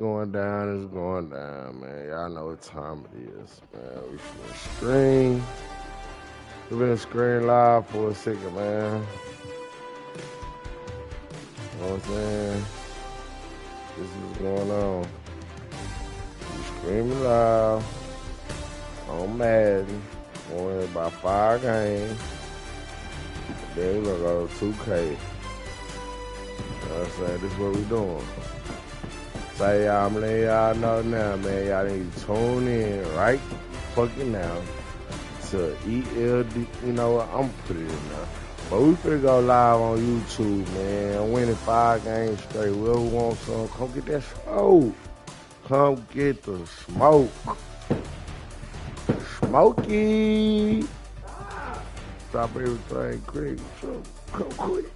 Going down is going down, man. Y'all know what time it is, man. We finna screen. We've been screen live for a second, man. You know what I'm saying? This is going on. We screaming live on Madden. Going about 5 games. Then we're gonna go to 2K. You know what I'm saying? This is what we doing. Say y'all, I'm letting y'all know now, man. Y'all need to tune in right fucking now to ELD. You know what? I'm putting it in there. But we finna go live on YouTube, man. I'm winning 5 games straight. Whoever wants some, come get that smoke. Come get the smoke. Smokey. Stop everything quick. So come quick.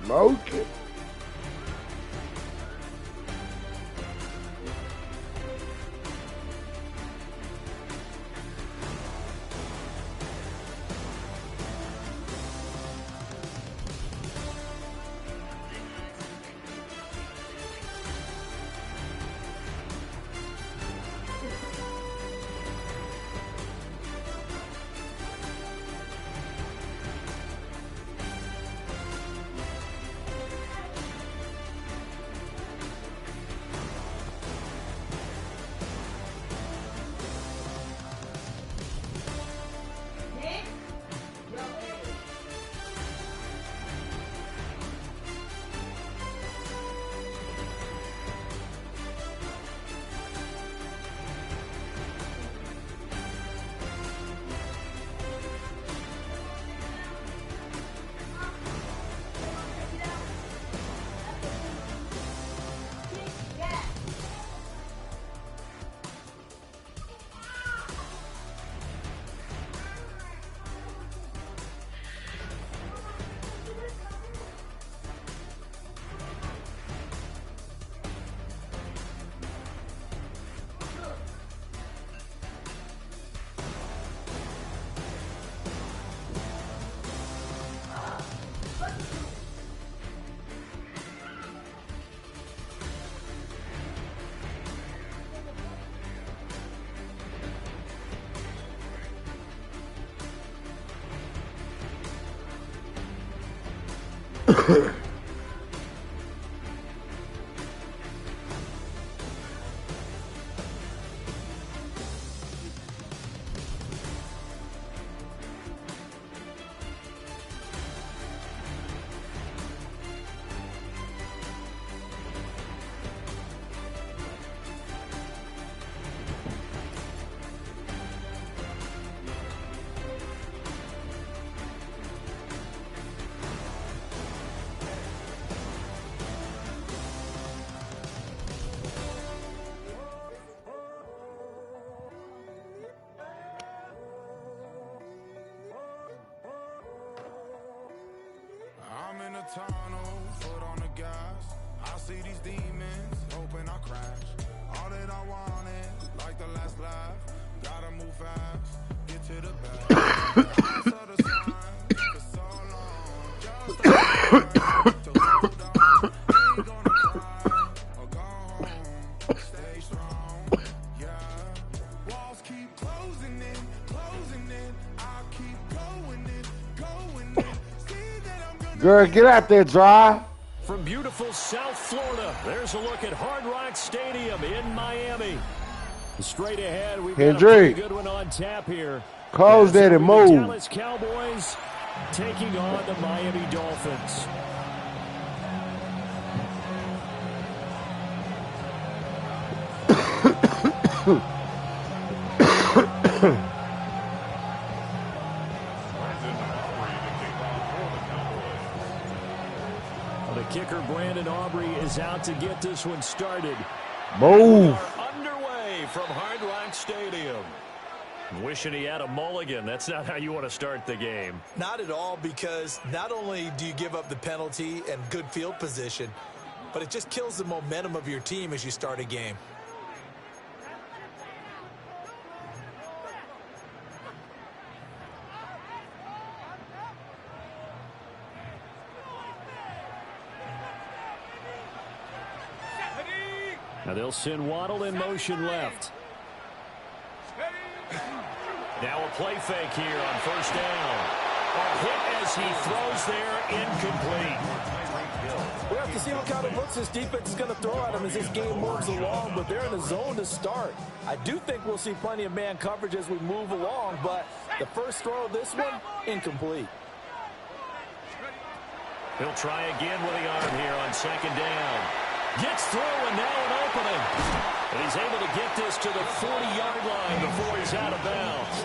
Smoke it. Tunnel, foot on the gas. I see these demons, hoping I crash. All that I wanted, like the last laugh. Gotta move fast, get to the back. I saw the sign for so long. Just to hold on. Ain't gonna cry or go home. Stay strong, yeah. Walls keep closing in. I keep going in. Girl, get out there, dry. From beautiful South Florida, there's a look at Hard Rock Stadium in Miami. Straight ahead, we've got a pretty good one on tap here. Close that and move. The Dallas Cowboys taking on the Miami Dolphins. The kicker, Brandon Aubrey, is out to get this one started. Move. We are underway from Hard Rock Stadium. Wishing he had a mulligan. That's not how you want to start the game. Not at all, because not only do you give up the penalty and good field position, but it just kills the momentum of your team as you start a game. Now they'll send Waddle in motion left. Now a play fake here on first down. A hit as he throws there, incomplete. We have to see what kind of looks this defense is going to throw at him as this game moves along, but they're in the zone to start. I do think we'll see plenty of man coverage as we move along, but the first throw of this one, incomplete. He'll try again with the arm here on second down. Gets through, and now an opening. And he's able to get this to the 40-yard line before he's out of bounds.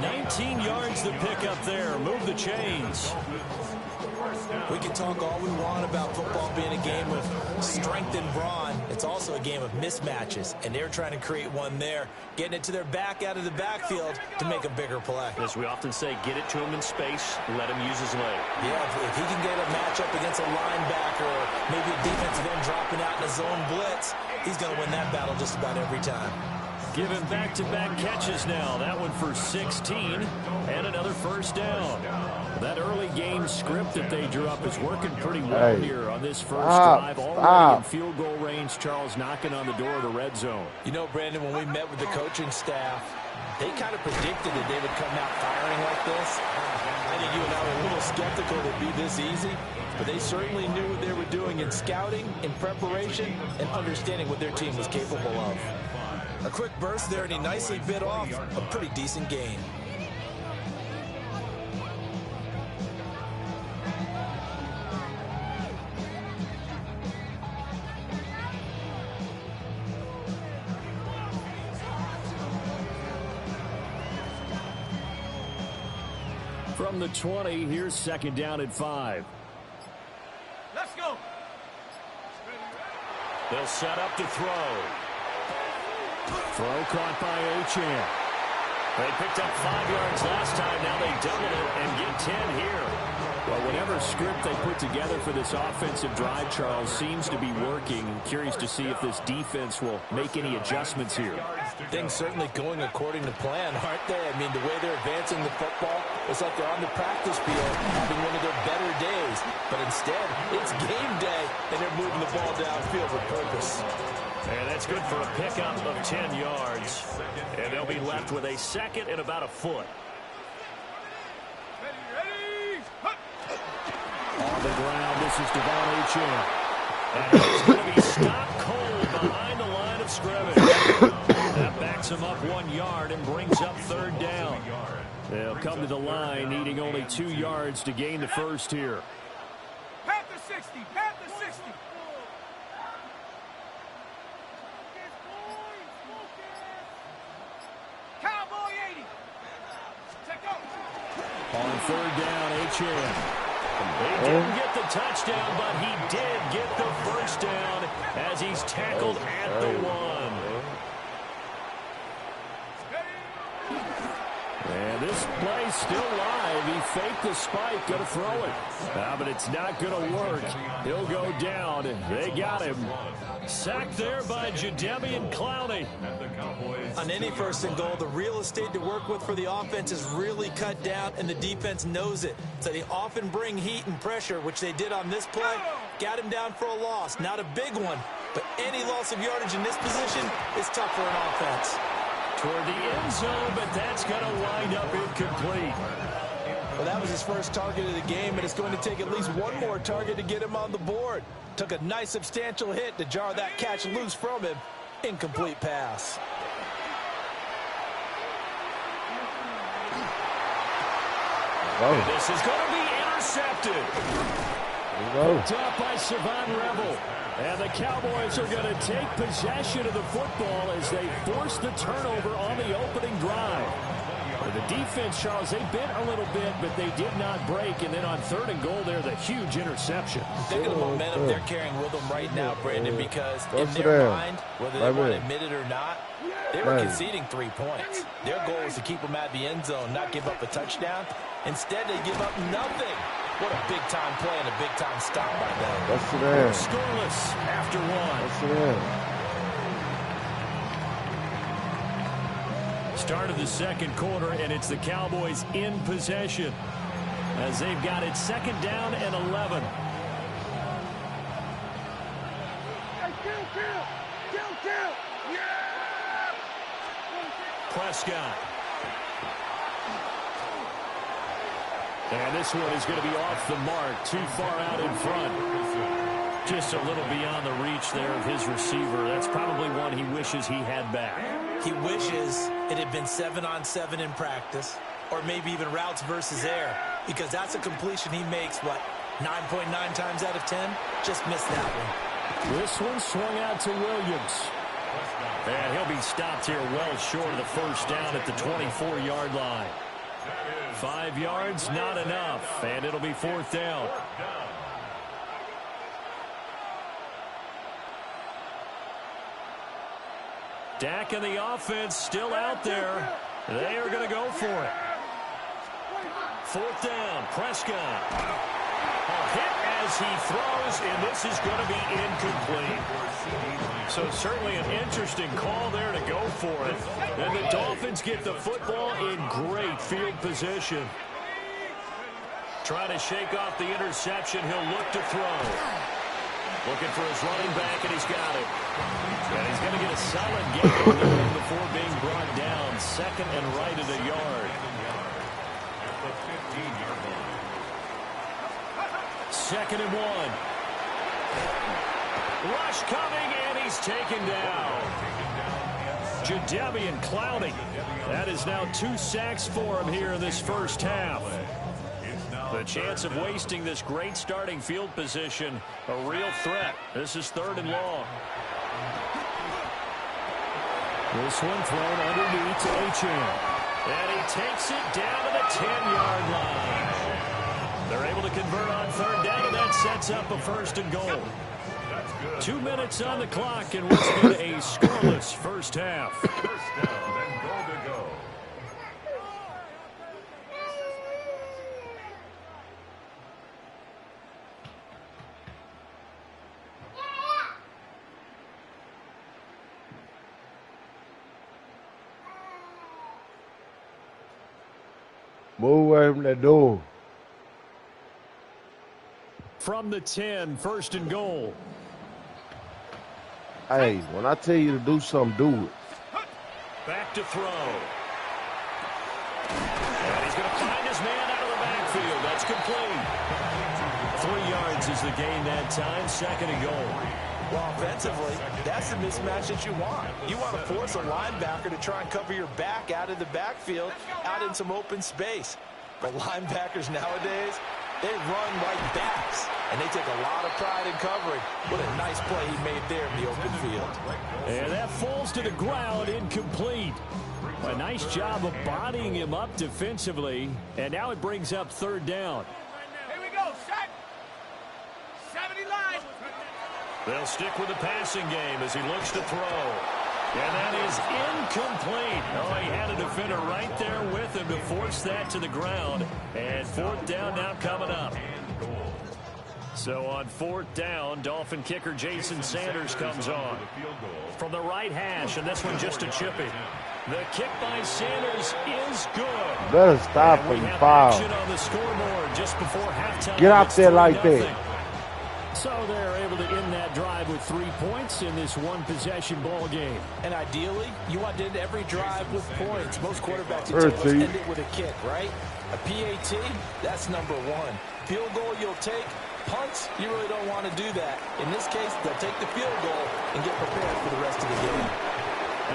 19 yards to pick up there. Move the chains. We can talk all we want about football being a game of strength and brawn. It's also a game of mismatches, and they're trying to create one there, getting it to their back out of the backfield to make a bigger play. As we often say, get it to him in space, let him use his leg. Yeah, if he can get a matchup against a linebacker or maybe a defensive end dropping out in a zone blitz, he's going to win that battle just about every time. Given back-to-back catches now. That one for 16 and another first down. That early game script that they drew up is working pretty well here on this first drive. Already in field goal range, Charles knocking on the door of the red zone. You know, Brandon, when we met with the coaching staff, they kind of predicted that they would come out firing like this. I think you and I were a little skeptical that it'd be this easy, but they certainly knew what they were doing in scouting, in preparation, and understanding what their team was capable of. A quick burst there, and he nicely bit off a pretty decent gain. From the 20, here's second down at 5. Let's go. They'll set up to throw. Throw caught by Achane. They picked up 5 yards last time. Now they double it and get 10 here. Well, whatever script they put together for this offensive drive, Charles, seems to be working. Curious to see if this defense will make any adjustments here. Things certainly going according to plan, aren't they? I mean, the way they're advancing the football, it's like they're on the practice field having one of their better days. But instead, it's game day, and they're moving the ball downfield with purpose. And that's good for a pickup of 10 yards. And they'll be left with a second and about a foot. On the ground, this is Devon Achane. And he's going to be stopped cold behind the line of scrimmage. That backs him up 1 yard and brings up third down. They'll come to the line, needing only 2 yards to gain the first here. Panther 60, Panther 60. Cowboy 80. Check out. On third down, Achane. He didn't get the touchdown, but he did get the first down as he's tackled at the 1. And this play's still live. He faked the spike, going to throw it. But it's not going to work. He'll go down. They got him. Sacked there by Jadeveon Clowney. On any first and goal, the real estate to work with for the offense is really cut down, and the defense knows it. So they often bring heat and pressure, which they did on this play. Got him down for a loss. Not a big one, but any loss of yardage in this position is tough for an offense. Toward the end zone, but that's going to wind up incomplete. Well, that was his first target of the game, and it's going to take at least one more target to get him on the board. Took a nice substantial hit to jar that catch loose from him. Incomplete pass. And this is going to be intercepted. Picked up by Savon Rebel. And the Cowboys are going to take possession of the football as they force the turnover on the opening drive. The defense, Charles, they bent a little bit, but they did not break. And then on 3rd and goal there, the huge interception. Think of the momentum they're carrying with them right now, Brandon, because in their mind, whether they want to admit it or not, they were conceding 3 points. Their goal was to keep them at the end zone, not give up a touchdown. Instead, they give up nothing. What a big-time play and a big-time stop by them. That's it in. Scoreless after 1. That's it in. Start of the second quarter, and it's the Cowboys in possession as they've got it 2nd down and 11. Prescott. And this one is going to be off the mark, too far out in front. Just a little beyond the reach there of his receiver. That's probably one he wishes he had back. He wishes it had been 7-on-7 in practice, or maybe even routes versus air, because that's a completion he makes, what, 9.9 times out of 10? Just missed that one. This one swung out to Williams. And he'll be stopped here well short of the first down at the 24-yard line. 5 yards, not enough, and it'll be 4th down. Dak and the offense still out there. They are going to go for it. 4th down, Prescott. A hit as he throws, and this is going to be incomplete. So certainly an interesting call there to go for it. And the Dolphins get the football in great field position. Trying to shake off the interception. He'll look to throw. Looking for his running back, and he's got it. And he's going to get a solid gain there before being brought down. 2nd and right at a yard. 2nd and 1. Rush coming, and he's taken down. Jadeveon Clowney. That is now 2 sacks for him here in this first half. The chance of wasting this great starting field position, a real threat. This is 3rd and long. This one thrown underneath to Achane. And he takes it down to the 10-yard line. They're able to convert on 3rd down, and that sets up a 1st and goal. 2 minutes on the clock, and what's been a scoreless first half. First down and goal to go. Move away from that door. From the 10, 1st and goal. Hey, when I tell you to do something, do it. Back to throw. And he's going to find his man out of the backfield. That's complete. 3 yards is the gain that time. 2nd and goal. Well, offensively, that's the mismatch that you want. You want to force a linebacker to try and cover your back out of the backfield, out in some open space. But linebackers nowadays, they run like backs, and they take a lot of pride in covering. What a nice play he made there in the open field. And that falls to the ground, incomplete. A nice job of bodying him up defensively, and now it brings up 3rd down. Here we go, set. 70 line. They'll stick with the passing game as he looks to throw. And that is incomplete. Oh, he had a defender right there with him to force that to the ground. And 4th down now coming up. So on 4th down, Dolphin kicker Jason Sanders comes on from the right hash, and this one just a chippy. The kick by Sanders is good. Better stop and we and have foul. action on the scoreboard just before halftime. Get out It's there 3-0. like that. So they're able to end that drive with 3 points in this one-possession ball game. And ideally, you want to end every drive with points. Most quarterbacks end it with a kick, right? A PAT, that's number 1. Field goal you'll take. Punts, you really don't want to do that. In this case, they'll take the field goal and get prepared for the rest of the game.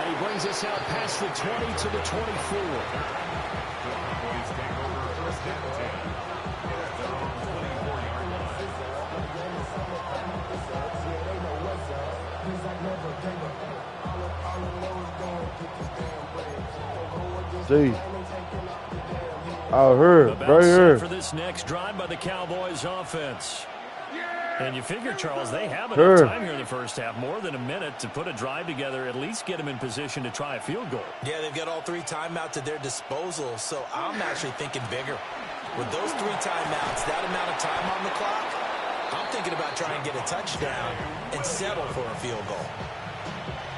And he brings us out past the 20 to the 24. See. Out here, The right bounce here. for this next drive by the Cowboys offense. And you figure, Charles, they have enough Sure. time here in the first half, more than a minute to put a drive together, at least get them in position to try a field goal. Yeah, they've got all 3 timeouts at their disposal, so I'm actually thinking bigger. With those 3 timeouts, that amount of time on the clock, I'm thinking about trying to get a touchdown and settle for a field goal.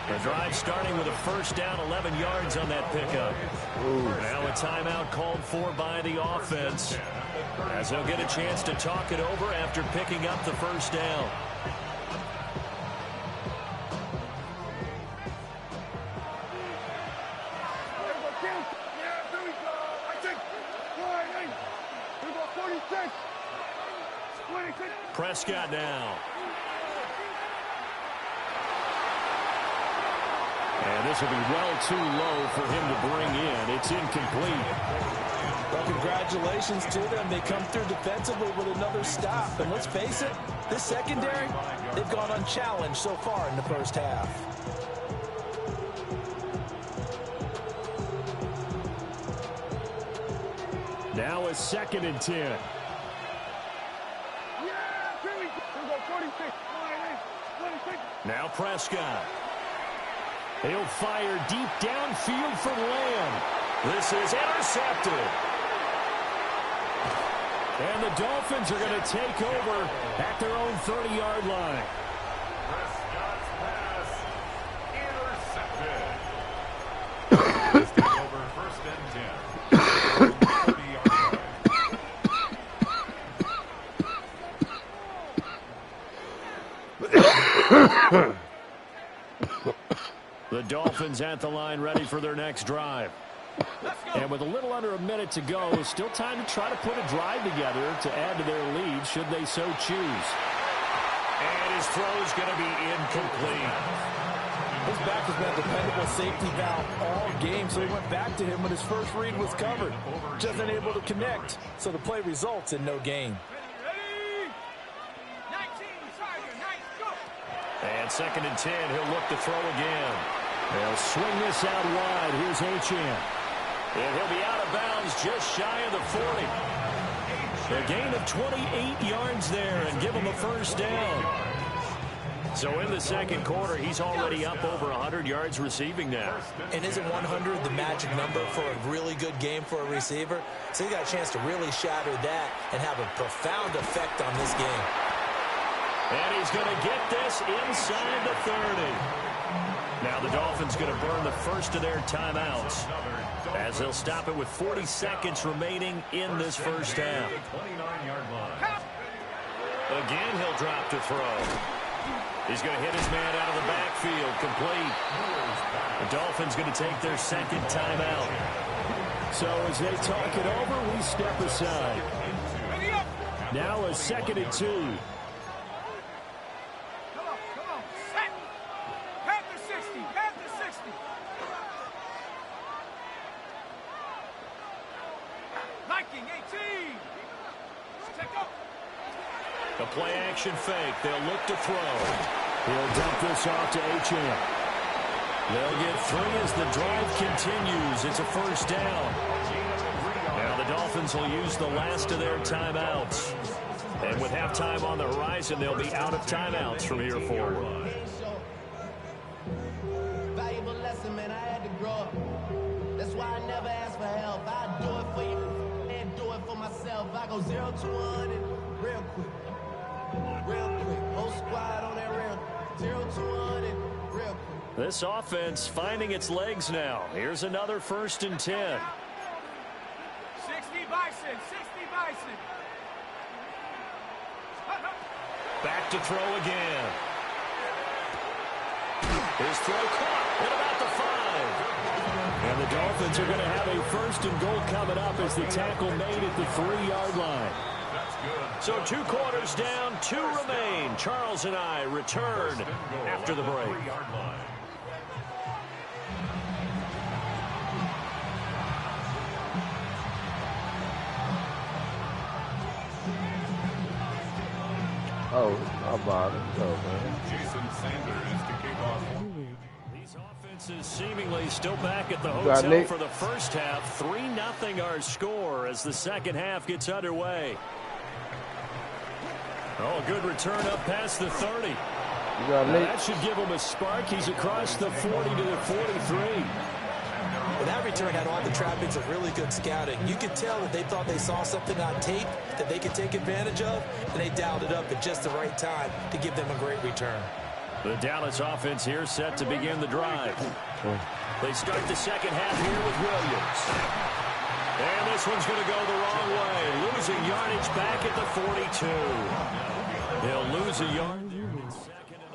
The drive starting with a first down, 11 yards on that pickup. Now a timeout called for by the offense, as they'll get a chance to talk it over after picking up the first down. Prescott now. And this will be well too low for him to bring in. It's incomplete. Well, congratulations to them. They come through defensively with another stop. And let's face it, this secondary, they've gone unchallenged so far in the first half. Now a 2nd and 10. Now Prescott. He'll fire deep downfield for Lamb. This is intercepted. And the Dolphins are going to take over at their own 30-yard line. Prescott's pass intercepted. This take over 1st and 10. 30-yard line. The Dolphins at the line ready for their next drive. And with a little under a minute to go, still time to try to put a drive together to add to their lead should they so choose. And his throw is going to be incomplete. His back has been a dependable safety valve all game, so he went back to him when his first read was covered. Just unable to connect, so the play results in no gain. And 2nd and 10, he'll look to throw again. They'll swing this out wide. Here's Achane. And he'll be out of bounds just shy of the 40. A gain of 28 yards there and give him a first down. So in the second quarter, he's already up over 100 yards receiving now. And isn't 100 the magic number for a really good game for a receiver? So he got a chance to really shatter that and have a profound effect on this game. And he's going to get this inside the 30. Now the Dolphins going to burn the first of their timeouts as they'll stop it with 40 seconds remaining in this first half. Again, he'll drop to throw. He's going to hit his man out of the backfield, complete. The Dolphins going to take their 2nd timeout. So as they talk it over, we step aside. Now a 2nd and 2. The play-action fake. They'll look to throw. He'll dump this off to Achane. They'll get 3 as the drive continues. It's a first down. Now the Dolphins will use the last of their timeouts. And with halftime on the horizon, they'll be out of timeouts from here forward. Valuable lesson, man. I had to grow up. That's why I never ask for help. I do it for you and do it for myself. I go 0 to 100 real quick. Real quick. Whole squad on that real 0 to 100 real quick. This offense finding its legs now. Here's another 1st and 10. 60 Bison, 60 Bison. Back to throw again. His throw caught at about the 5. And the Dolphins are going to have a 1st and goal coming up as the tackle made at the 3-yard line. So 2 quarters down, 2 remain. Charles and I return after the break. Oh, how about it? Oh, man. Jason Sanders to kick off. These offenses Offense is seemingly still back at the hotel for the first half. 3-0 our score as the second half gets underway. Oh, good return up past the 30. That should give him a spark. He's across the 40 to the 43. Well, that return had all the trappings of really good scouting. You could tell that they thought they saw something on tape that they could take advantage of, and they dialed it up at just the right time to give them a great return. The Dallas offense here set to begin the drive. They start the second half here with Williams. And this one's going to go the wrong way. Losing yardage back at the 42. He'll lose a yard there in second and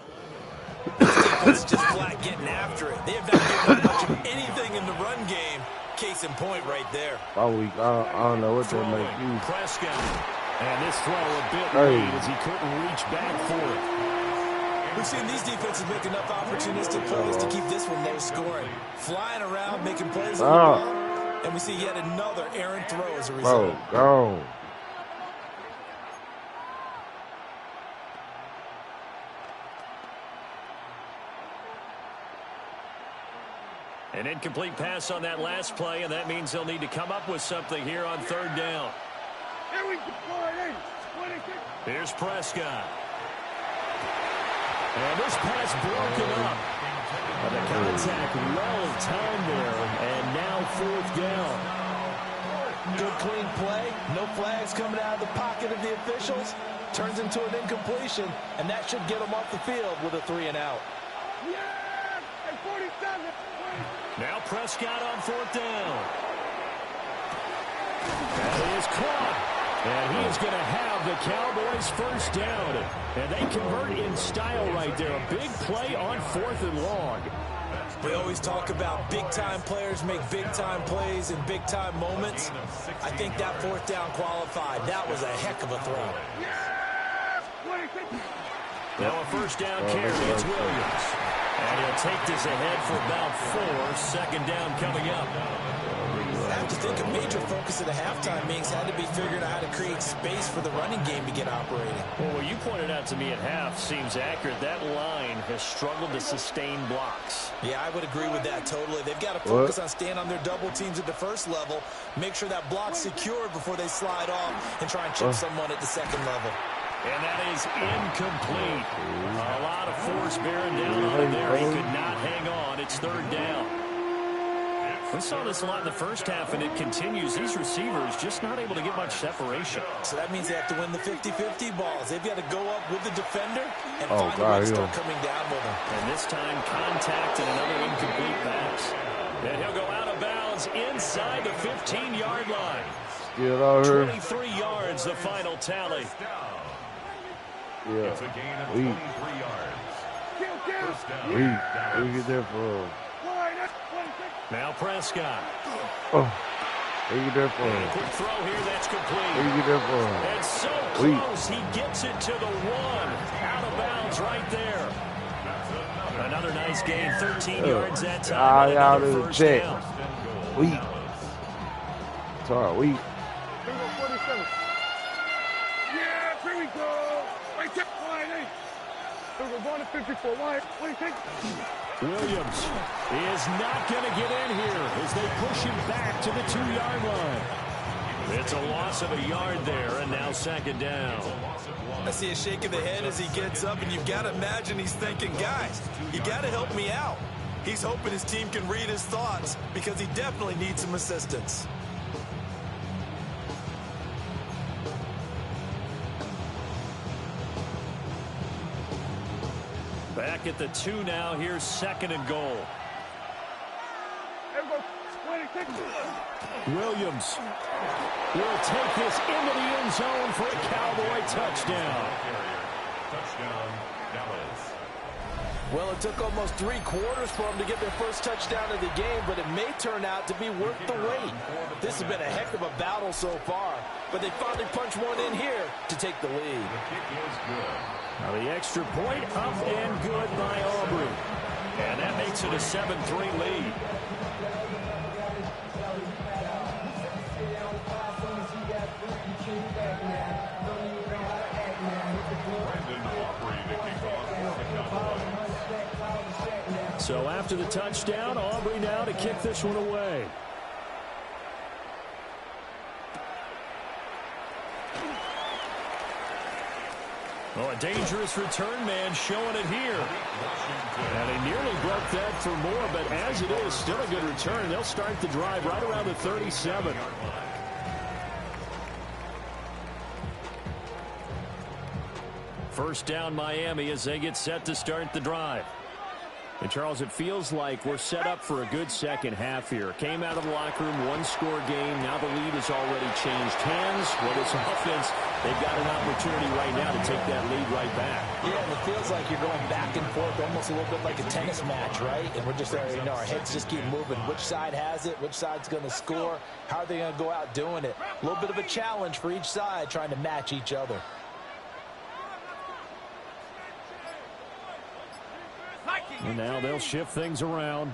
11. This defense is just flat getting after it. They have not given much of anything in the run game. Case in point right there. All week, I don't know what they make you. Prescott. And this throw a bit late as he couldn't reach back for it. We've seen these defenses make enough opportunistic plays to keep this one low scoring. Flying around, making plays on the ball, and we see yet another errant throw as a result. Go. An incomplete pass on that last play, and that means they'll need to come up with something here on third down. Here's Prescott. And this pass broken up. The contact well timed there, and now fourth down. Good clean play. No flags coming out of the pocket of the officials. Turns into an incompletion, and that should get them off the field with a 3-and-out. Now Prescott on fourth down. That is caught. And he is going to have the Cowboys first down. And they convert in style right there. A big play on fourth and long. We always talk about big-time players make big-time plays in big-time moments. I think that fourth down qualified. That was a heck of a throw. Now a first down carry. It's Williams. And he'll take this ahead for about 4. Second down coming up. I have to think a major focus of the halftime meetings had to be figuring out how to create space for the running game to get operating. Well, what you pointed out to me at half seems accurate. That line has struggled to sustain blocks. Yeah, I would agree with that totally. They've got to focus on staying on their double teams at the first level, make sure that block's secured before they slide off and try and chip someone at the second level. And that is incomplete. A lot of force bearing down on him there. He could not hang on. It's third down. We saw this a lot in the first half, and it continues. These receivers just not able to get much separation. So that means they have to win the 50-50 balls. They've got to go up with the defender and find a way to start coming down with them. And this time, contact and another incomplete pass. And he'll go out of bounds inside the 15-yard line. Get over 23 yards, the final tally. Yeah. It's a gain of 23 yards. We get there for now Prescott. We get there for him. Quick throw here, that's complete. We get there for him. And so close, he gets it to the 1. Out of bounds right there. Another nice gain, 13 yards that time. Out of the check. We. Sorry, we. Yeah, here we go. Right there, line 8. We're going to 54. What do you think? Williams is not going to get in here as they push him back to the 2-yard line. It's a loss of a yard there, and now second down. I see a shake of the head as he gets up, and you've got to imagine he's thinking, guys, you got to help me out. He's hoping his team can read his thoughts because he definitely needs some assistance. Back at the 2 now. Here's second and goal. Williams will take this into the end zone for a Cowboy touchdown. Well, it took almost 3 quarters for them to get their first touchdown of the game, but it may turn out to be worth the wait. This has been a heck of a battle so far, but they finally punch one in here to take the lead. Now the extra point up and good by Aubrey. And that makes it a 7-3 lead. So after the touchdown, Aubrey now to kick this one away. Oh, a dangerous return man showing it here. And they nearly broke that for more, but as it is, still a good return. They'll start the drive right around the 37. First down, Miami, as they get set to start the drive. And, Charles, it feels like we're set up for a good second half here. Came out of the locker room, one-score game. Now the lead has already changed hands. Well, this offense, they've got an opportunity right now to take that lead right back. Yeah, and it feels like you're going back and forth, almost a little bit like a tennis match, right? And we're just, our heads just keep moving. Which side has it? Which side's going to score? How are they going to go out doing it? A little bit of a challenge for each side, trying to match each other. And now they'll shift things around.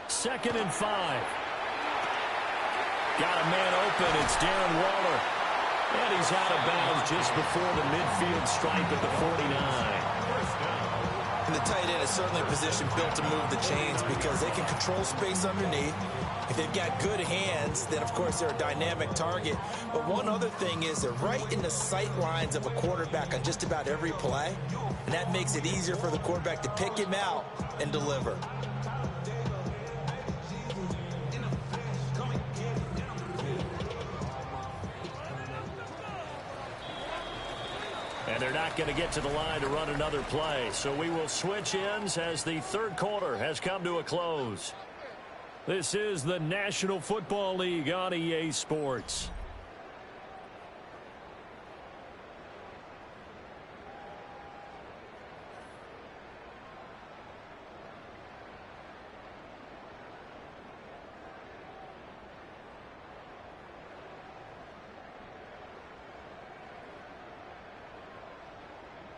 Second and 5. Got a man open. It's Darren Waller. And he's out of bounds just before the midfield stripe at the 49. And the tight end is certainly a position built to move the chains because they can control space underneath. If they've got good hands, then, of course, they're a dynamic target. But one other thing is they're right in the sight lines of a quarterback on just about every play. And that makes it easier for the quarterback to pick him out and deliver. And they're not going to get to the line to run another play. So we will switch ends as the third quarter has come to a close. This is the National Football League on EA Sports.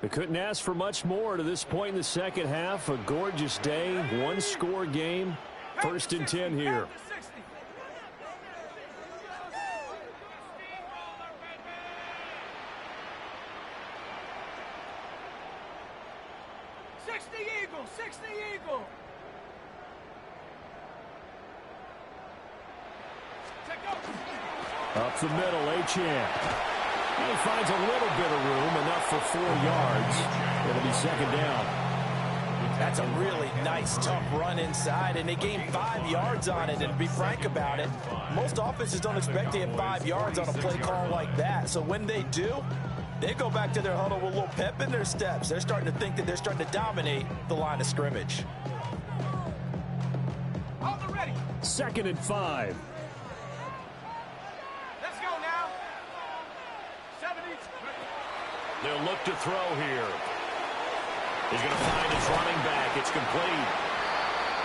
They couldn't ask for much more to this point in the second half. A gorgeous day, one-score game. First and 10 here. Up the middle, Achane. He finds a little bit of room, enough for 4 yards. It'll be second down. That's a really nice, tough run inside, and they gained 5 yards on it. And to be frank about it, most offenses don't expect to get 5 yards on a play call like that. So when they do, they go back to their huddle with a little pep in their steps. They're starting to think that they're starting to dominate the line of scrimmage. Second and 5. Let's go now. 70. They'll look to throw here. He's going to find his running back. It's complete.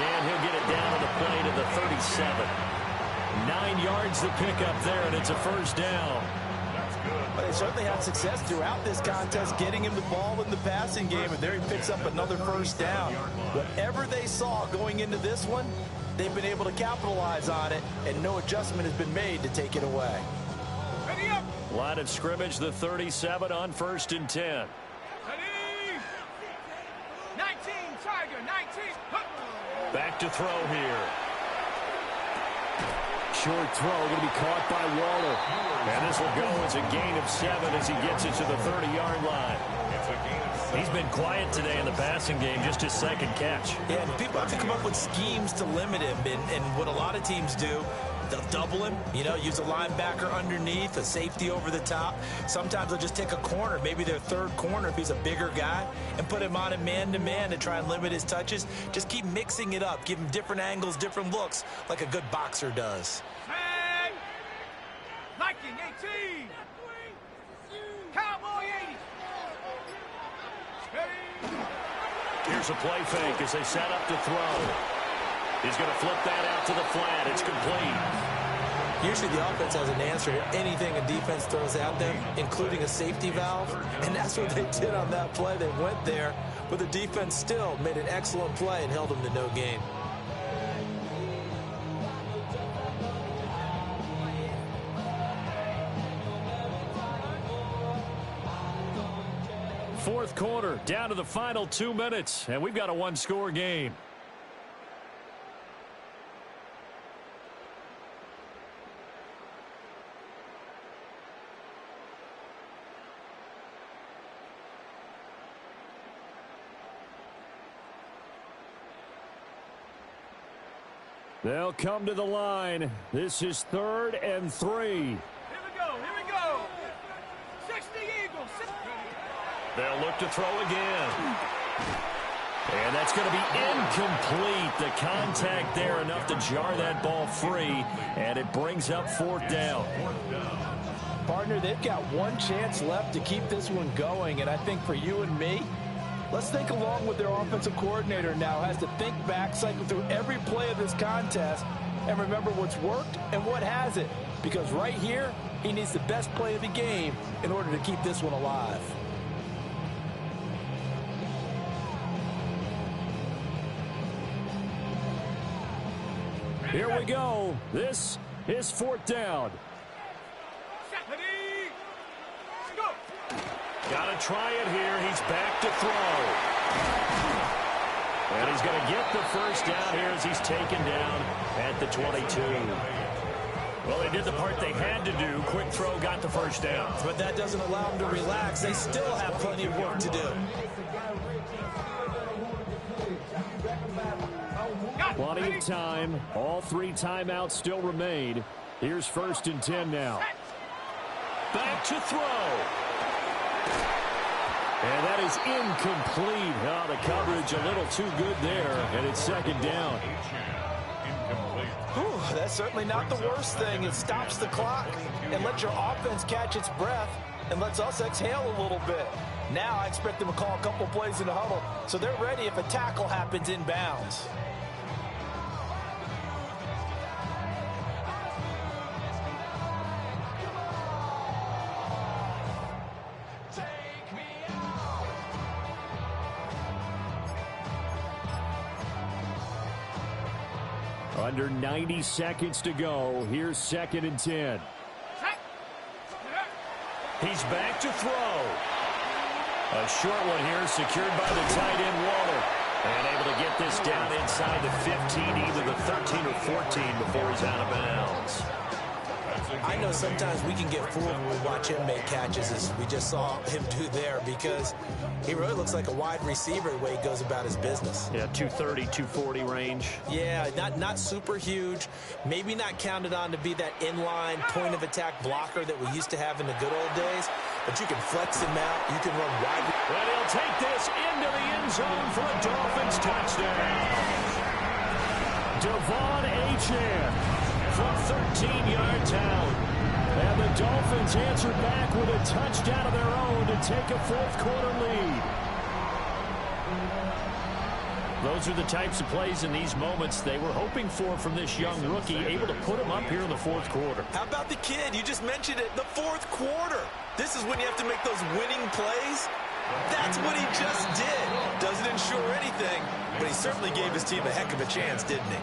And he'll get it down to the play to the 37. 9 yards to pick up there, and it's a first down. But they certainly had success throughout this contest, getting him the ball in the passing game, and there he picks up another first down. Whatever they saw going into this one, they've been able to capitalize on it, and no adjustment has been made to take it away. Ready up. Line of scrimmage, the 37 on first and 10. Ready. 19, Tiger, 19. Back to throw here. Short throw going to be caught by Waller. And this will go as a gain of 7 as he gets it to the 30-yard line. He's been quiet today in the passing game, just his second catch. Yeah, and people have to come up with schemes to limit him. And what a lot of teams do, they'll double him, use a linebacker underneath, a safety over the top. Sometimes they'll just take a corner, maybe their third corner if he's a bigger guy, and put him on a man-to-man to try and limit his touches. Just keep mixing it up, give him different angles, different looks, like a good boxer does. Viking 18. Cowboy 80. Here's a play fake as they set up to throw. He's going to flip that out to the flat. It's complete. Usually the offense has an answer to anything a defense throws at them, including a safety valve. And that's what they did on that play. They went there, but the defense still made an excellent play and held them to no gain. fourth quarter, down to the final 2 minutes, and we've got a one-score game. They'll come to the line. This is 3rd and 3. Here we go. 60 Eagles. They'll look to throw again. And that's going to be incomplete. The contact there enough to jar that ball free, and it brings up 4th down. Partner, they've got one chance left to keep this one going, and I think for you and me, let's think along with their offensive coordinator now. Has to think back, cycle through every play of this contest, and remember what's worked and what hasn't. Because right here, he needs the best play of the game in order to keep this one alive. Here we go. This is 4th down. Got to try it here. He's back to throw. And he's going to get the first down here as he's taken down at the 22. Well, they did the part they had to do. Quick throw, got the first down. But that doesn't allow them to relax. They still have plenty of work to do. Plenty of time. All 3 timeouts still remain. Here's 1st and 10 now. Back to throw. And that is incomplete. Oh, the coverage a little too good there, and it's 2nd down. Whew, that's certainly not the worst thing. It stops the clock and lets your offense catch its breath and lets us exhale a little bit. Now I expect them to call a couple plays in the huddle so they're ready if a tackle happens inbounds. Under 90 seconds to go. Here's 2nd and 10. He's back to throw. A short one here secured by the tight end Waller. And able to get this down inside the 15, either the 13 or 14 before he's out of bounds. I know sometimes we can get fooled when we watch him make catches, as we just saw him do there, because he really looks like a wide receiver the way he goes about his business. Yeah, 230, 240 range. Yeah, not super huge. Maybe not counted on to be that inline point-of-attack blocker that we used to have in the good old days, but you can flex him out. You can run wide. And he'll take this into the end zone for a Dolphins touchdown. Devon Achane from 13 yards out. And the Dolphins answer back with a touchdown of their own to take a 4th quarter lead. Those are the types of plays in these moments they were hoping for from this young rookie, able to put him up here in the 4th quarter. How about the kid? You just mentioned it, the 4th quarter. This is when you have to make those winning plays. That's what he just did. Doesn't ensure anything, but he certainly gave his team a heck of a chance, didn't he?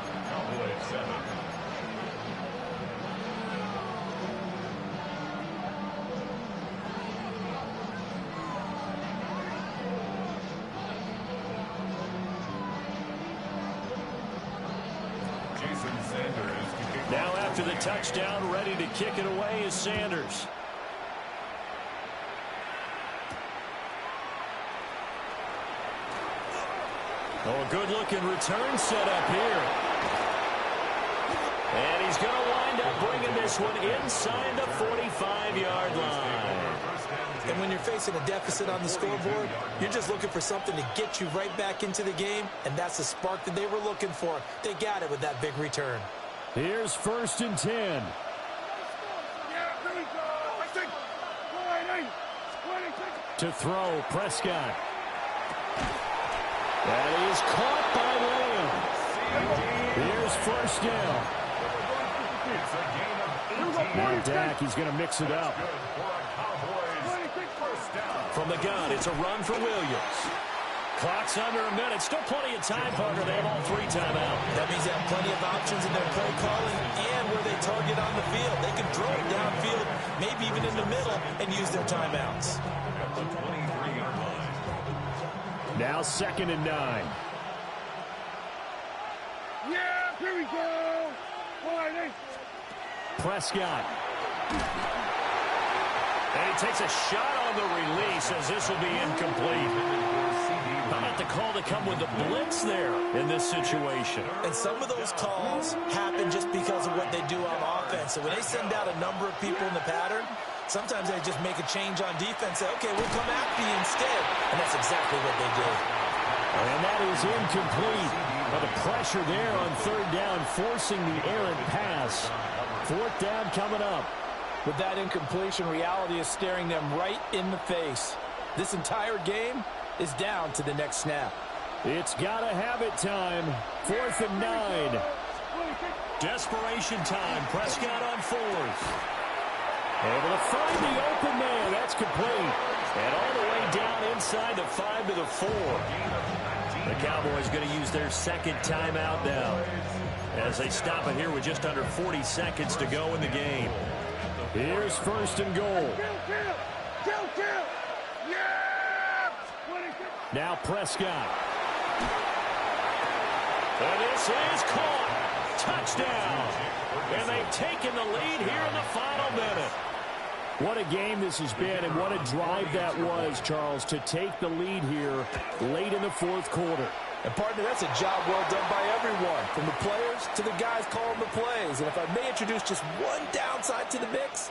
Now after the touchdown, ready to kick it away is Sanders. Oh, a good-looking return set up here. And he's going to wind up bringing this one inside the 45-yard line. And when you're facing a deficit on the scoreboard, you're just looking for something to get you right back into the game, and that's the spark that they were looking for. They got it with that big return. Here's 1st and 10. Yeah, here we go. To throw, Prescott. That is caught by Lamb. Here's 1st down. Now Dak, he's going to mix it up. From the gun, it's a run for Williams. Clock's under a minute. Still plenty of time, partner. They have all 3 timeouts. That means they have plenty of options in their play calling and where they target on the field. They can throw it downfield, maybe even in the middle, and use their timeouts. Now 2nd and 9. Yeah, here we go. Wide, hey. Prescott. And he takes a shot on the release as this will be incomplete. How about the call to come with the blitz there in this situation? And some of those calls happen just because of what they do on offense. So when they send out a number of people in the pattern, sometimes they just make a change on defense. Say, okay, we'll come after you instead. And that's exactly what they did. And that is incomplete. But the pressure there on 3rd down, forcing the errant pass. 4th down coming up. With that incompletion, reality is staring them right in the face. This entire game is down to the next snap. It's got to have it time. 4th and 9. Desperation time. Prescott on 4th. Able to find the open man. That's complete. And all the way down inside the 5 to the 4. The Cowboys going to use their 2nd timeout now as they stop it here with just under 40 seconds to go in the game. Here's 1st and goal. Kill. Yeah! Now Prescott. And this is caught. Touchdown. And they've taken the lead here in the final minute. What a game this has been, and what a drive that was, Charles, to take the lead here late in the 4th quarter. And, partner, that's a job well done by everyone, from the players to the guys calling the plays. And if I may introduce just one downside to the mix,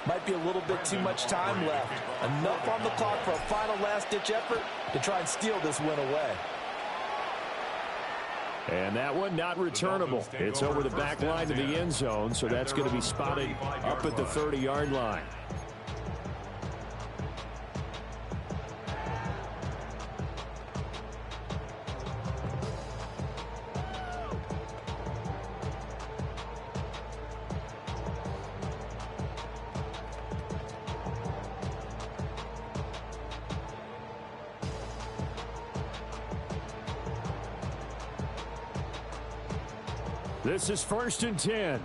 might be a little bit too much time left. Enough on the clock for a final last-ditch effort to try and steal this win away. And that one not returnable. It's over the back line of the end zone, so that's going to be spotted up at the 30-yard line. This is 1st and 10. Ready?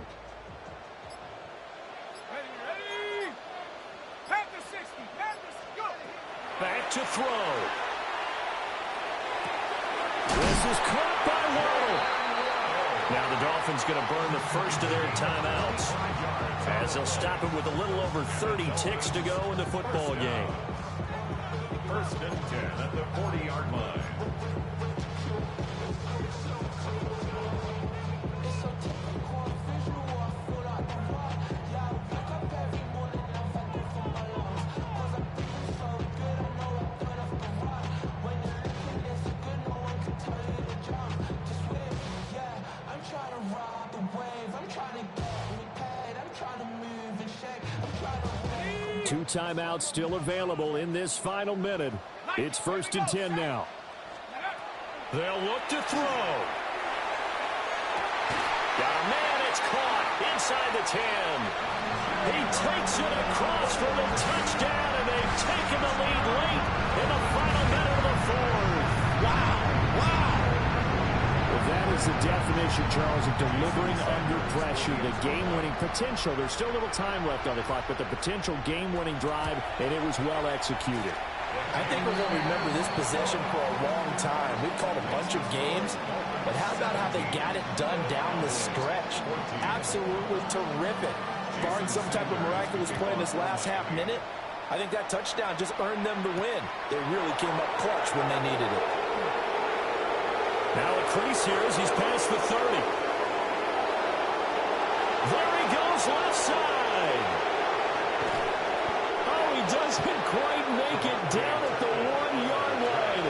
Pat the 60. Go. Back to throw. This is caught by Waddle. Now the Dolphins going to burn the first of their timeouts as they'll stop it with a little over 30 ticks to go in the football game. 1st and 10 at the 40-yard line. Two timeouts still available in this final minute. It's 1st and 10 now. They'll look to throw. Got a man, it's caught inside the 10. He takes it across for the touchdown, and they've taken the lead late in the final minute of the 4th. Wow. Well, that is the definition, Charles, of delivering under pressure. The game-winning potential. There's still a little time left on the clock, but the potential game-winning drive, and it was well executed. I think we're going to remember this possession for a long time. We've called a bunch of games, but how about how they got it done down the stretch? Absolutely terrific. Barring some type of miraculous play in this last half minute, I think that touchdown just earned them the win. They really came up clutch when they needed it. Now a crease here as he's past the 30. There he goes left side. Oh, he doesn't quite make it down at the 1-yard line.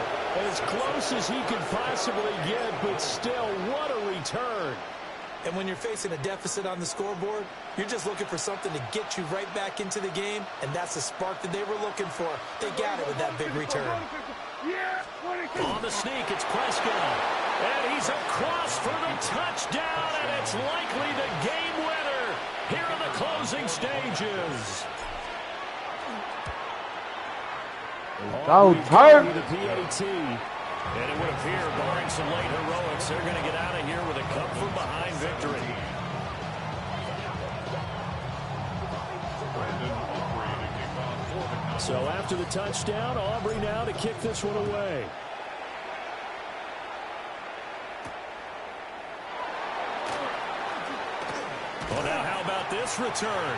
As close as he could possibly get, but still, what a return. And when you're facing a deficit on the scoreboard, you're just looking for something to get you right back into the game, and that's the spark that they were looking for. They got it with that big return. On the sneak, it's Prescott. And he's across for the touchdown, and it's likely the game winner here in the closing stages. Go, Turk! The PAT. And it would appear, barring some late heroics, they're going to get out of here with a come-from-behind victory. So after the touchdown, Aubrey now to kick this one away. pass return.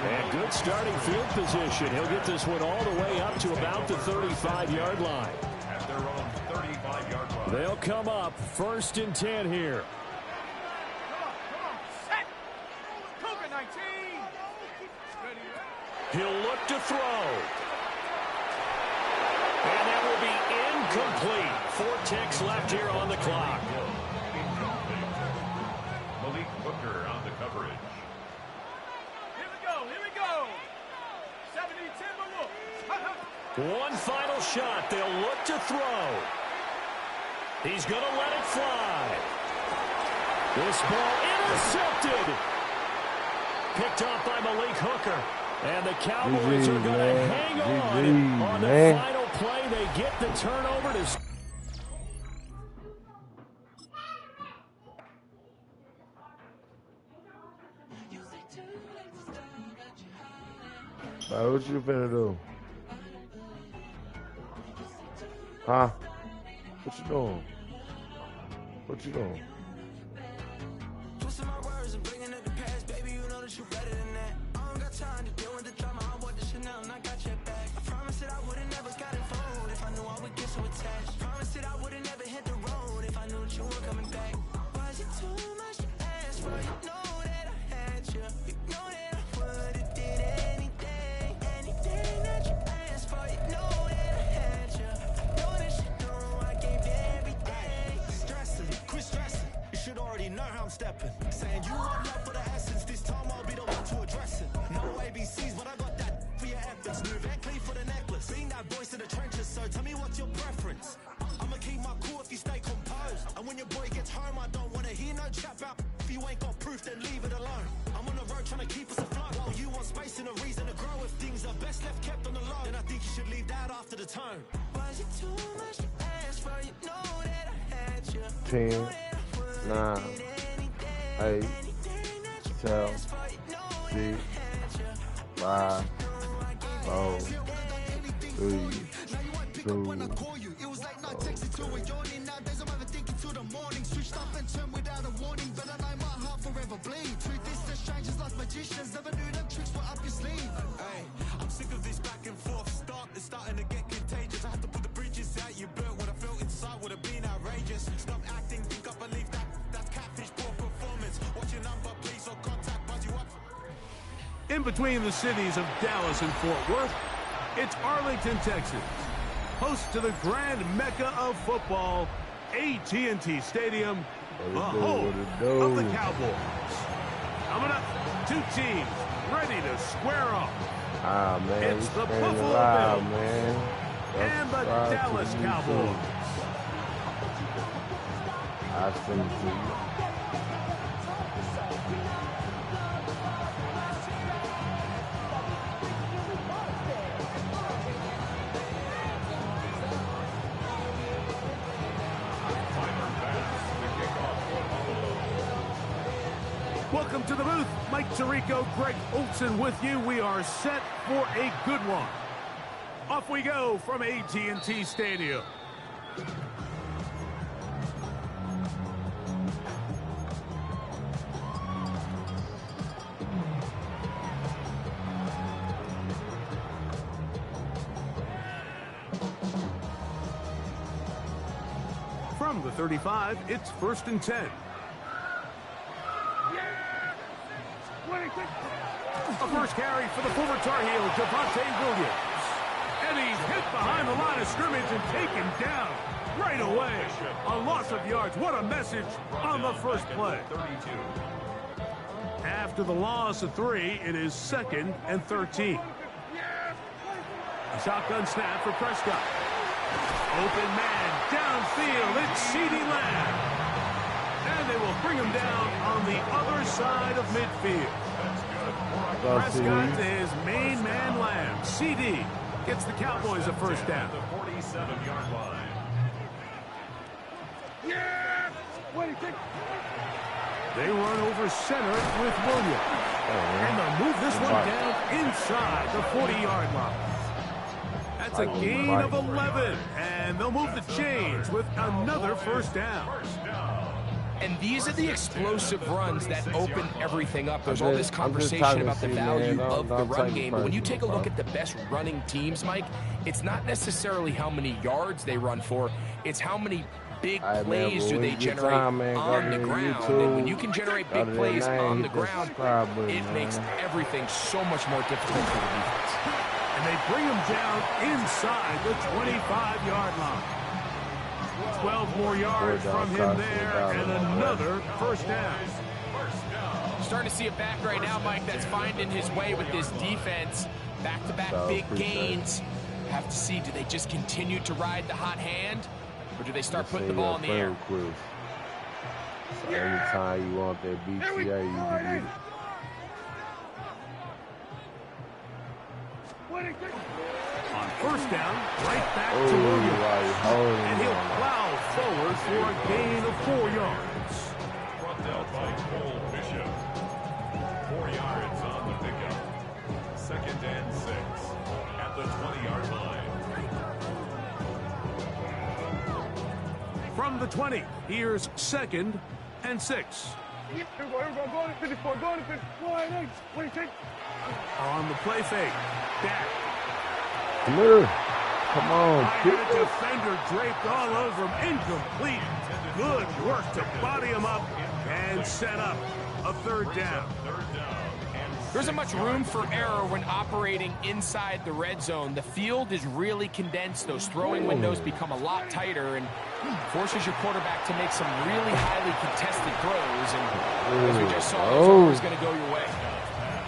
And good starting field position. He'll get this one all the way up to about the 35-yard line. At their own 35-yard line. They'll come up 1st and 10 here. He'll look to throw. And that will be incomplete. 4 ticks left here on the clock. Malik Hooker on the coverage. Here we go. 70-10. One final shot. They'll look to throw. He's going to let it fly. This ball intercepted. Picked off by Malik Hooker. And the Cowboys are going to hang on the final play. They get the turnover to... What you finna do? Huh? What you doing? What you doing? Twisting my words and bringing up the past, baby, you know that you better than that. I don't got time to deal with the drama. I bought the Chanel and I got your back. I promised that I would've never got involved if I knew I would get so attached. Promised that I would've never hit the road if I knew that you were coming back. Was it too much to ask for? You know that I had you. You know that I would've did anything that you asked for. You know that I had you. Know that you know I gave you everything. Stressing, quit stressing. You should already know how I'm stepping. Saying you want love for the essence. This time I'll be the one to address it. No ABCs, but I got that for your efforts. New Van Cleef for the necklace. Being that voice in the trenches, so tell me what's your preference. I'ma keep my cool if you stay composed. And when your boy gets home, I don't wanna hear no chat about. If you ain't got proof, then leave it alone. I'm on the road trying to keep us afloat. While you want space and a reason to grow. If things are best left kept on the low, then I think you should leave that after the tone. Was it too much to ask for? You know that I had you. 10, 9, 8, 7, 6, 5, 4, 3, 2, It was like not texting to a yawning. Nowadays I'm ever thinking to the morning. Switched up and turned without a warning. But I know my heart forever bleed. Two distant strangers like magicians. Never knew them tricks were up your sleeve. Hey, I'm sick of this back and forth. It's starting to get contagious. I have to put the bridges out you built. What I felt inside would have been outrageous. Stop acting, think I believe that. That's catfish, poor performance. Watch your number, please, or contact, buzz you up. In between the cities of Dallas and Fort Worth, it's Arlington, Texas. Host to the grand mecca of football, AT&T Stadium, the home of the Cowboys. Coming up, two teams ready to square off. Man, it's the Buffalo Bills and the Dallas Cowboys. I send it to you. Welcome to the booth. Mike Tirico, Greg Olson with you. We are set for a good one. Off we go from AT&T Stadium. From the 35, it's 1st and 10. A first carry for the former Tar Heel, Javonte Williams. And he's hit behind the line of scrimmage and taken down right away. A loss of yards. What a message on the first play. After the loss of 3, it is 2nd and 13. A shotgun snap for Prescott. Open man downfield. It's CeeDee Lamb. And they will bring him down on the other side of midfield. Prescott to his main man Lamb. CeeDee gets the Cowboys a first down. The 47-yard line. They run over center with Williams. And they'll move this one down inside the 40-yard line. That's a gain of 11. And they'll move the chains with another first down. And these are the explosive runs that open everything up. There's all this conversation about the value of the run game. But when you take a look at the best running teams, Mike, it's not necessarily how many yards they run for. It's how many big plays do they generate on the ground. And when you can generate big plays on the ground, it makes everything so much more difficult for the defense. And they bring him down inside the 25-yard line. 12 more yards from him there, and another first down. Starting to see a back right now, Mike, that's finding his way with this defense. Back-to-back big gains. Have to see, do they just continue to ride the hot hand, or do they start putting the ball in the air? So anytime you want that BTA, you can get it. On first down, right back to Williams. And he'll plow forward for a gain of 4 yards. Brought down by Cole Bishop. 4 yards on the pickup. 2nd and 6 at the 20-yard line. From the 20, here's 2nd and 6. Here we go, go to 54, go to 54, what do you think? On the play fake, Dak. Come here. Come on. The defender draped all over him. Incomplete. Good work to body him up and set up a 3rd down. There isn't much room for error when operating inside the red zone. The field is really condensed. Those throwing windows become a lot tighter and forces your quarterback to make some really highly contested throws. And as we just saw, it's always going to go your way.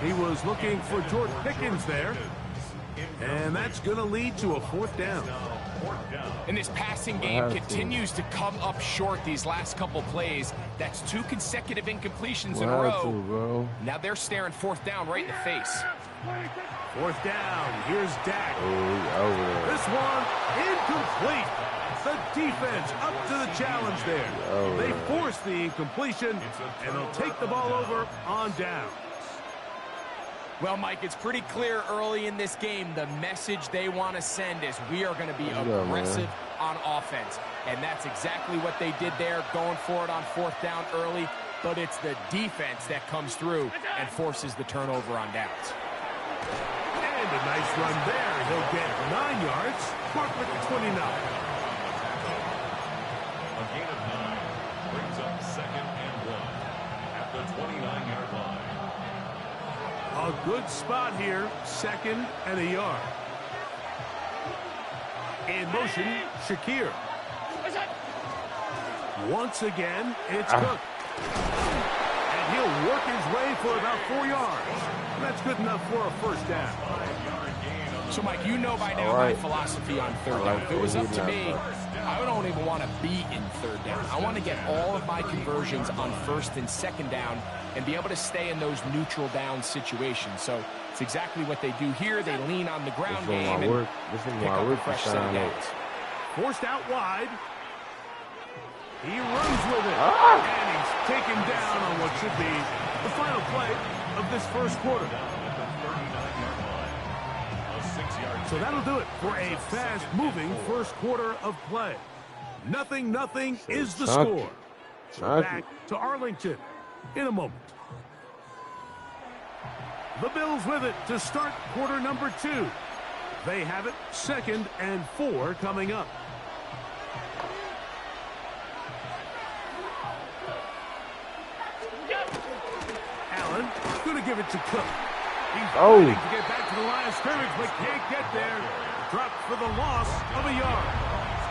He was looking for Jordan Pickens there. And that's going to lead to a 4th down. And this passing game continues to come up short these last couple plays. That's 2 consecutive incompletions in a row. Now they're staring 4th down right in the face. 4th down. Here's Dak. This one incomplete. The defense up to the challenge there. They force the incompletion, and they'll take the ball over on down. Well, Mike, it's pretty clear early in this game the message they want to send is we are going to be aggressive on offense. And that's exactly what they did there, going for it on 4th down early. But it's the defense that comes through and forces the turnover on downs. And a nice run there. He'll get 9 yards. Mark with the 29. A gain of 9 brings up 2nd and 1 at the 29-yard line. A good spot here, 2nd and a yard. In motion, Shakir. Once again, it's Cook. And he'll work his way for about 4 yards. And that's good enough for a 1st down. So, Mike, you know by now my philosophy on 3rd down. If it was up to me, I don't even want to be in 3rd down. I want to get all of my conversions on 1st and 2nd down and be able to stay in those neutral down situations. So it's exactly what they do here. They lean on the ground game and pick up a fresh set of downs. Forced out wide. He runs with it. And he's taken down on what should be the final play of this 1st quarter. So that'll do it for a fast-moving 1st quarter of play. 0-0 is the score. Back to Arlington in a moment. The Bills with it to start quarter number 2. They have it 2nd and 4 coming up. Allen going to give it to Cook. He's fighting to get back to the line of scrimmage, but can't get there. Dropped for the loss of a yard.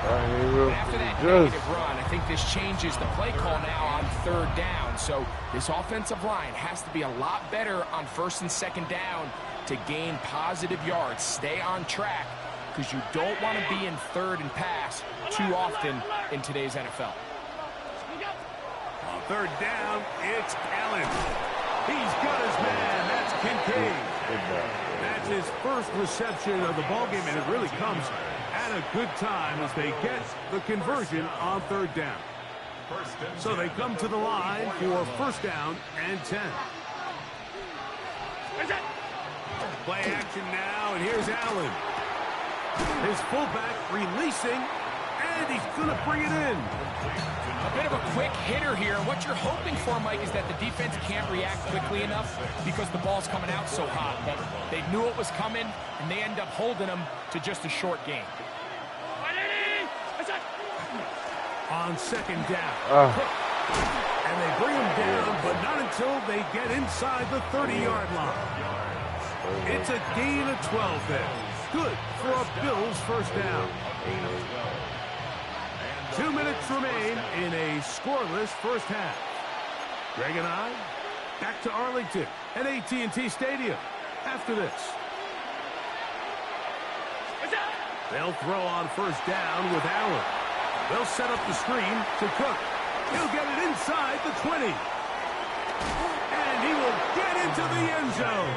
After that negative run, I think this changes the play call now on 3rd down. So this offensive line has to be a lot better on 1st and 2nd down to gain positive yards. Stay on track because you don't want to be in 3rd and pass too often in today's NFL. On 3rd down, it's Allen. He's got his man. That's Kincaid. That's his 1st reception of the ballgame, and it really comes at a good time as they get the conversion on 3rd down. So they come to the line for 1st down and 10. Play action now, and here's Allen. His fullback releasing, and he's going to bring it in. A bit of a quick hitter here. What you're hoping for, Mike, is that the defense can't react quickly enough because the ball's coming out so hot. But they knew it was coming, and they end up holding them to just a short game. On second down. And they bring him down, but not until they get inside the 30-yard line. It's a gain of 12 there. Good for a Bills first down. 2 minutes remain in a scoreless first half. Greg and I back to Arlington at AT&T Stadium after this. They'll throw on first down with Allen. They'll set up the screen to Cook. He'll get it inside the 20. And he will get into the end zone.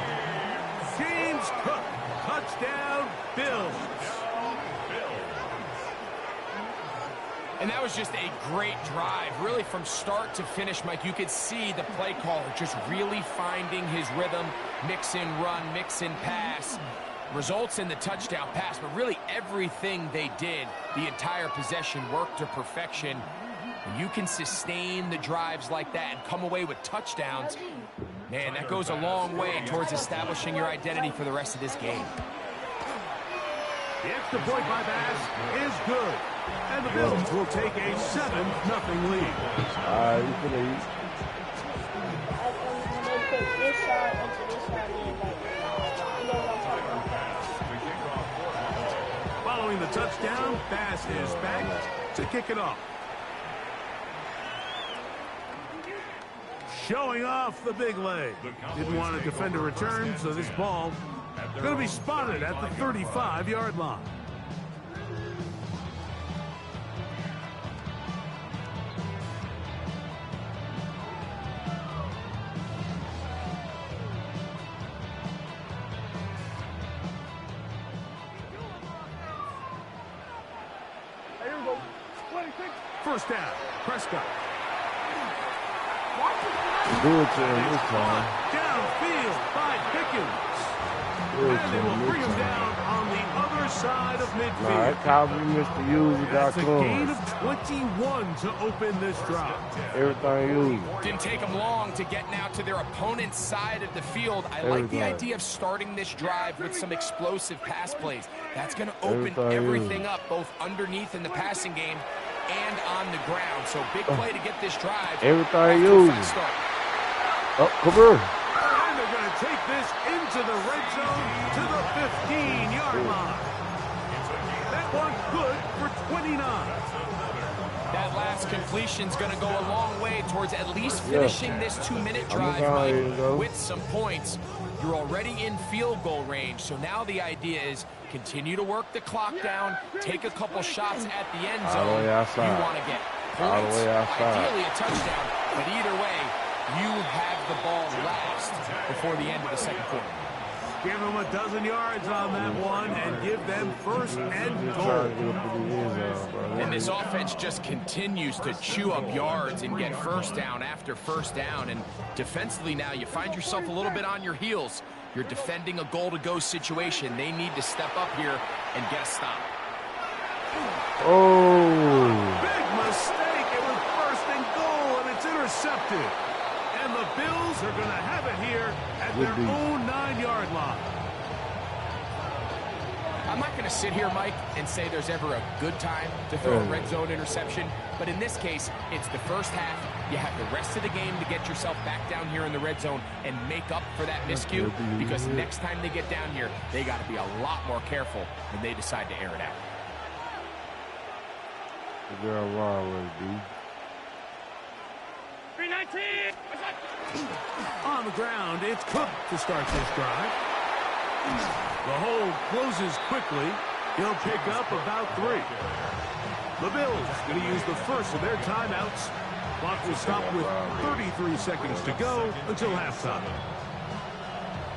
James Cook, touchdown, Bills. And that was just a great drive, really from start to finish, Mike. You could see the play caller just really finding his rhythm, mix in run, mix in pass. Results in the touchdown pass, but really everything they did, the entire possession worked to perfection. When you can sustain the drives like that and come away with touchdowns, man, that goes a long way towards establishing your identity for the rest of this game. The extra point by Bass is good. And the Bills will take a 7-0 lead. You can lead. Following the touchdown, Bass is back to kick it off. Showing off the big leg. Didn't want to defend a return, so this ball going to be spotted at the 35-yard line. First down, Prescott. Do it to him this time. Downfield by Pickens. And they will bring him down on the other side of midfield. That Calvary missed the use. That's a gain of 21 to open this drive. Everything used. Didn't take them long to get now to their opponent's side of the field. I like the idea of starting this drive with some explosive pass plays. That's going to open everything up, both underneath in the passing game and on the ground. So big play to get this drive. Everything used. Oh, come here. And they're going to take this into the red zone to the 15-yard line. That one good for 29. That last completion's going to go a long way towards at least finishing this 2-minute drive, Mike, with some points. You're already in field goal range, so now the idea is continue to work the clock down, take a couple shots at the end zone. You want to get points, ideally a touchdown, but either way, you have the ball last before the end of the second quarter. Give them a dozen yards on that one and give them first and goal. And this offense just continues to chew up yards and get first down after first down. And defensively now, you find yourself a little bit on your heels. You're defending a goal-to-go situation. They need to step up here and get a stop. Oh. Big mistake. It was first and goal, and it's intercepted. And the Bills are going to have it here at their own 9-yard line. I'm not going to sit here, Mike, and say there's ever a good time to throw a red zone interception. But in this case, it's the first half. You have the rest of the game to get yourself back down here in the red zone and make up for that miscue. Because next time they get down here, they got to be a lot more careful when they decide to air it out. They're wrong with it, dude. 319. On the ground, it's Cook to start this drive. The hold closes quickly. He'll pick up about 3. The Bills going to use the first of their timeouts. Clock will stop with 33 seconds to go until halftime.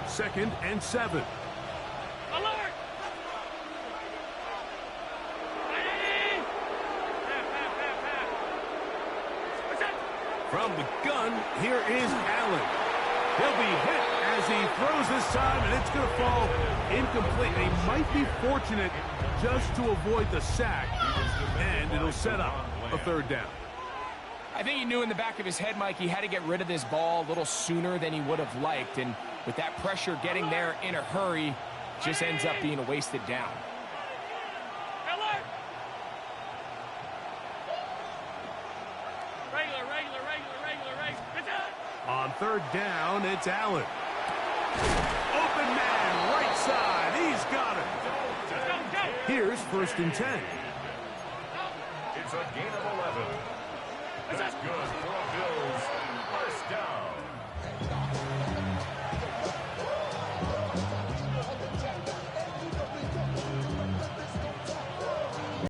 2nd and 7. Alert! From the gun, here is Allen. He'll be hit as he throws this time, and it's going to fall incomplete. He might be fortunate just to avoid the sack, and it'll set up a third down. I think he knew in the back of his head, Mike, he had to get rid of this ball a little sooner than he would have liked, and with that pressure getting there in a hurry, just ends up being a wasted down. On third down, it's Allen. Open man, right side. He's got it. Here's 1st and 10. It's a gain of 11.